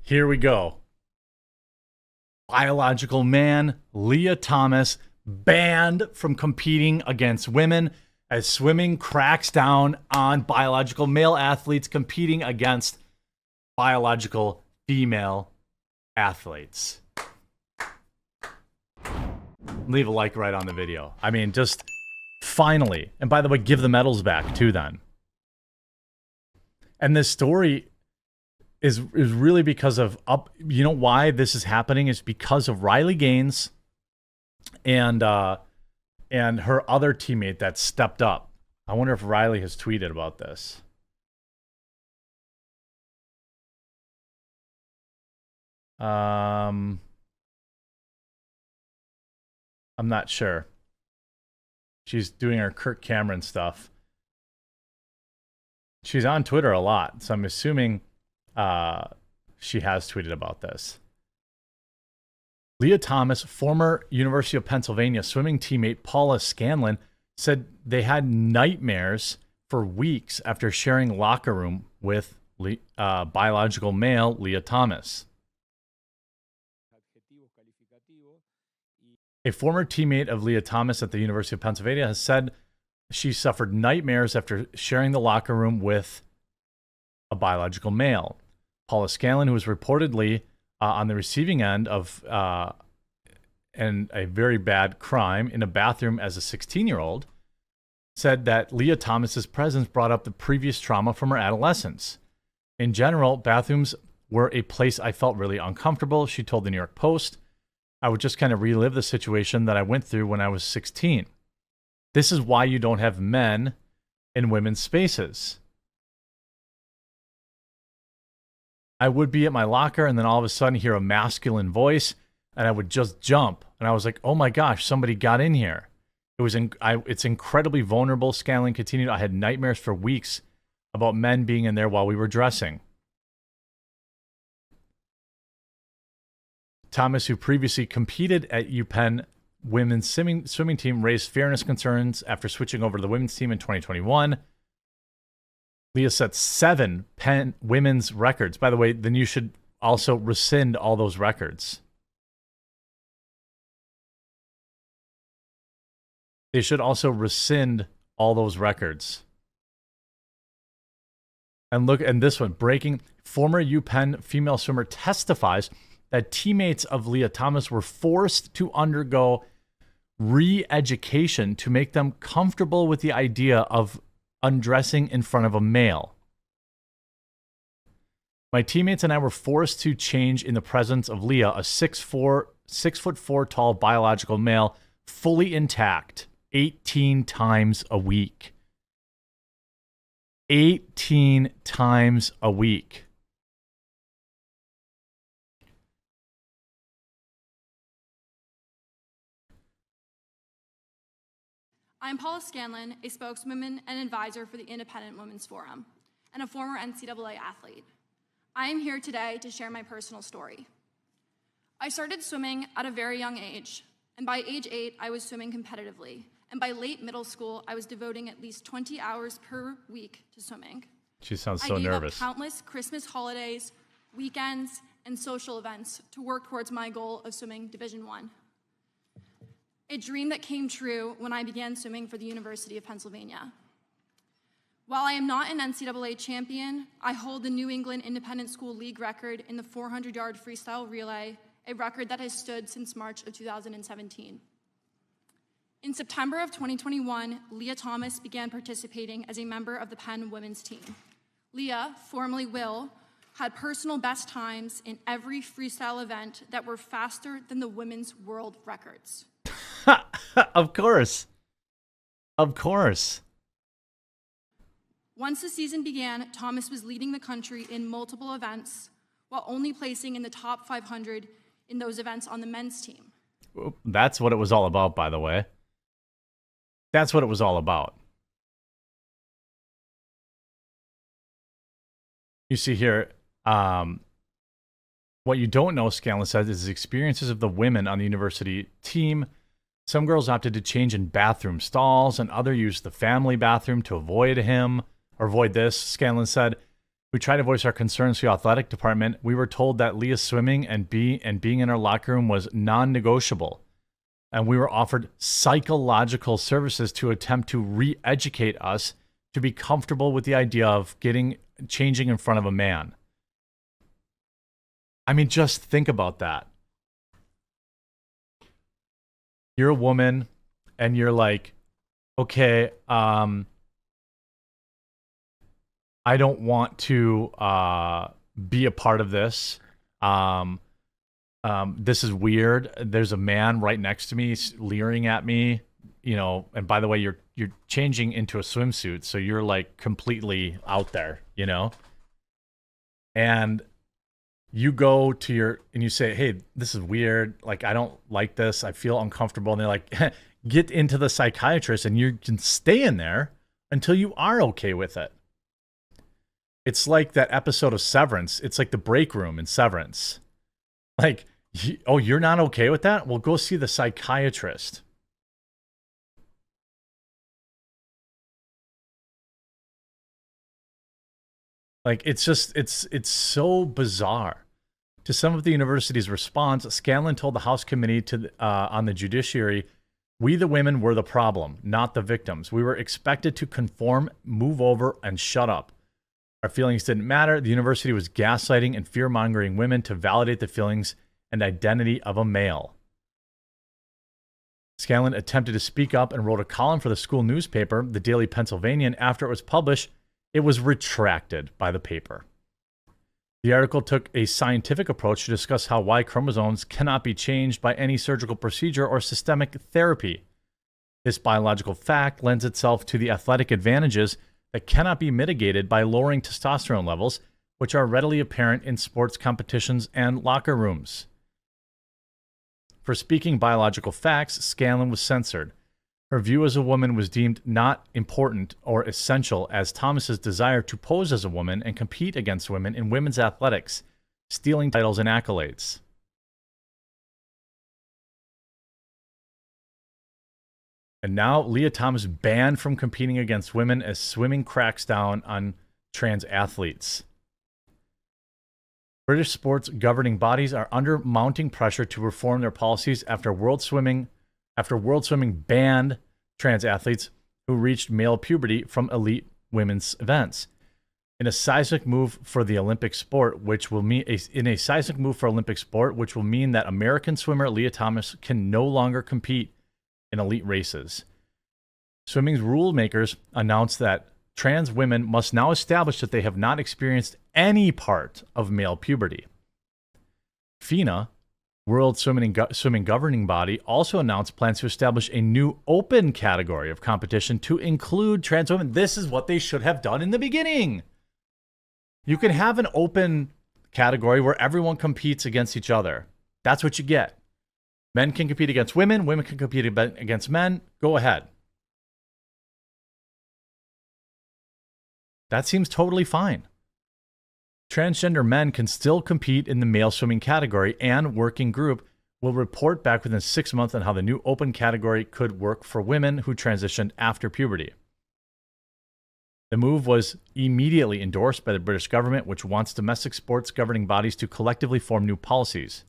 Here we go. Biological man Leah Thomas banned from competing against women as swimming cracks down on biological male athletes competing against biological female athletes. Leave a like right on the video. I mean, just finally. And by the way, give the medals back too then. And this story is really because of you know why this is happening is because of Riley Gaines and her other teammate that stepped up. I wonder if Riley has tweeted about this. I'm not sure. She's doing her Kirk Cameron stuff. She's on Twitter a lot, so I'm assuming she has tweeted about this. Leah Thomas, former University of Pennsylvania swimming teammate Paula Scanlon, said they had nightmares for weeks after sharing locker room with biological male Leah Thomas. A former teammate of Leah Thomas at the University of Pennsylvania has said she suffered nightmares after sharing the locker room with a biological male. Paula Scanlon, who was reportedly on the receiving end of and a very bad crime in a bathroom as a 16-year-old, said that Leah Thomas's presence brought up the previous trauma from her adolescence. In general, bathrooms were a place I felt really uncomfortable, she told the New York Post. I would just kind of relive the situation that I went through when I was 16. This is why you don't have men in women's spaces. I would be at my locker and then all of a sudden hear a masculine voice and I would just jump. And I was like, oh my gosh, somebody got in here. It's incredibly vulnerable, Scanlon continued. I had nightmares for weeks about men being in there while we were dressing. Thomas, who previously competed at UPenn women's swimming team, raised fairness concerns after switching over to the women's team in 2021. Leah set 7 Penn women's records. By the way, then you should also rescind all those records. They should also rescind all those records. And look, and this one, breaking. Former UPenn female swimmer testifies that teammates of Leah Thomas were forced to undergo re-education to make them comfortable with the idea of undressing in front of a male. My teammates and I were forced to change in the presence of Leah, a 6'4" tall biological male, fully intact, 18 times a week. 18 times a week. I'm Paula Scanlon, a spokeswoman and advisor for the Independent Women's Forum, and a former NCAA athlete. I am here today to share my personal story. I started swimming at a very young age, and by age 8, I was swimming competitively, and by late middle school, I was devoting at least 20 hours per week to swimming. She sounds so nervous. I gave up countless Christmas holidays, weekends, and social events to work towards my goal of swimming Division I. A dream that came true when I began swimming for the University of Pennsylvania. While I am not an NCAA champion, I hold the New England Independent School League record in the 400-yard freestyle relay, a record that has stood since March of 2017. In September of 2021, Leah Thomas began participating as a member of the Penn women's team. Leah, formerly Will, had personal best times in every freestyle event that were faster than the women's world records. Of course. Of course. Once the season began, Thomas was leading the country in multiple events while only placing in the top 500 in those events on the men's team. That's what it was all about, by the way. That's what it was all about. You see here, what you don't know, Scanlon says, is the experiences of the women on the university team. Some girls opted to change in bathroom stalls, and others used the family bathroom to avoid him, or avoid this, Scanlon said. We tried to voice our concerns to the athletic department. We were told that Leah's swimming and being in our locker room was non-negotiable. And we were offered psychological services to attempt to re-educate us to be comfortable with the idea of changing in front of a man. I mean, just think about that. You're a woman and you're like, okay, I don't want to be a part of this. This is weird. There's a man right next to me leering at me, and by the way, you're changing into a swimsuit, so you're like completely out there, and you go to and you say, hey, this is weird. Like, I don't like this. I feel uncomfortable. And they're like, get into the psychiatrist and you can stay in there until you are okay with it. It's like that episode of Severance. It's like the break room in Severance. Like, oh, you're not okay with that? Well, go see the psychiatrist. Like, it's so bizarre. To some of the university's response, Scanlon told the House Committee on the Judiciary, we the women were the problem, not the victims. We were expected to conform, move over, and shut up. Our feelings didn't matter. The university was gaslighting and fear-mongering women to validate the feelings and identity of a male. Scanlon attempted to speak up and wrote a column for the school newspaper, the Daily Pennsylvanian. After it was published, it was retracted by the paper. The article took a scientific approach to discuss how Y chromosomes cannot be changed by any surgical procedure or systemic therapy. This biological fact lends itself to the athletic advantages that cannot be mitigated by lowering testosterone levels, which are readily apparent in sports competitions and locker rooms. For speaking biological facts, Scanlon was censored. Her view as a woman was deemed not important or essential as Thomas's desire to pose as a woman and compete against women in women's athletics, stealing titles and accolades. And now Leah Thomas banned from competing against women as swimming cracks down on trans athletes. British sports governing bodies are under mounting pressure to reform their policies after World Swimming banned trans athletes who reached male puberty from elite women's events. In a seismic move for Olympic sport, which will mean that American swimmer Leah Thomas can no longer compete in elite races. Swimming's rule makers announced that trans women must now establish that they have not experienced any part of male puberty. FINA, World Swimming Governing Body, also announced plans to establish a new open category of competition to include trans women. This is what they should have done in the beginning. You can have an open category where everyone competes against each other. That's what you get. Men can compete against women. Women can compete against men. Go ahead. That seems totally fine. Transgender men can still compete in the male swimming category, and working group will report back within 6 months on how the new open category could work for women who transitioned after puberty. The move was immediately endorsed by the British government, which wants domestic sports governing bodies to collectively form new policies.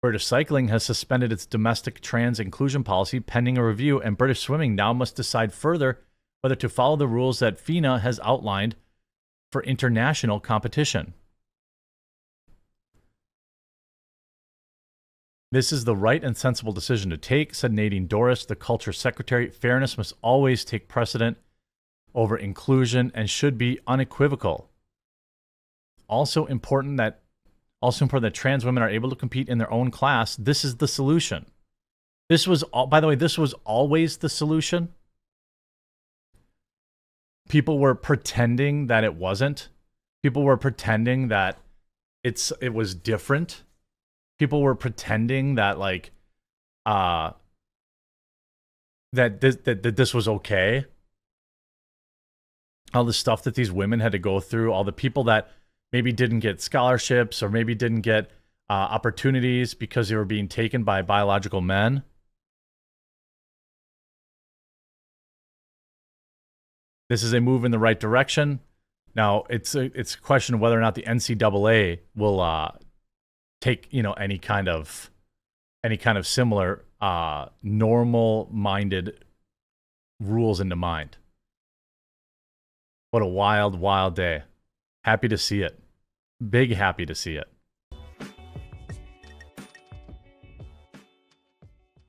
British Cycling has suspended its domestic trans inclusion policy pending a review, and British Swimming now must decide further whether to follow the rules that FINA has outlined for international competition. This is the right and sensible decision to take, said Nadine Dorris, the culture secretary. Fairness must always take precedent over inclusion and should be unequivocal. Also important that trans women are able to compete in their own class. This is the solution. This was always the solution. People were pretending that it wasn't. People were pretending that it was different. People were pretending that that this was okay. All the stuff that these women had to go through, all the people that maybe didn't get scholarships or maybe didn't get opportunities because they were being taken by biological men. This is a move in the right direction. Now it's a question of whether or not the NCAA will take any kind of similar normal-minded rules into mind. What a wild, wild day. Happy to see it. Big happy to see it.